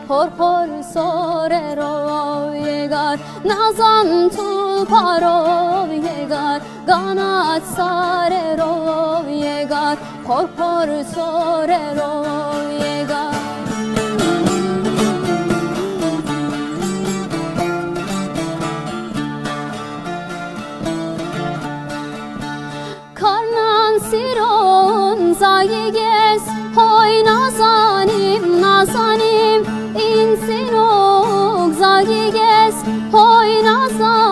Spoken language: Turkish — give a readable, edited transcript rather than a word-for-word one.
خور سوره رو یگار نازم تو پارو یگار گانات ساره رو یگار خور سوره رو یگار karnan siron zayiges hoy nazanim nazanim insinok zayiges hoy nazanim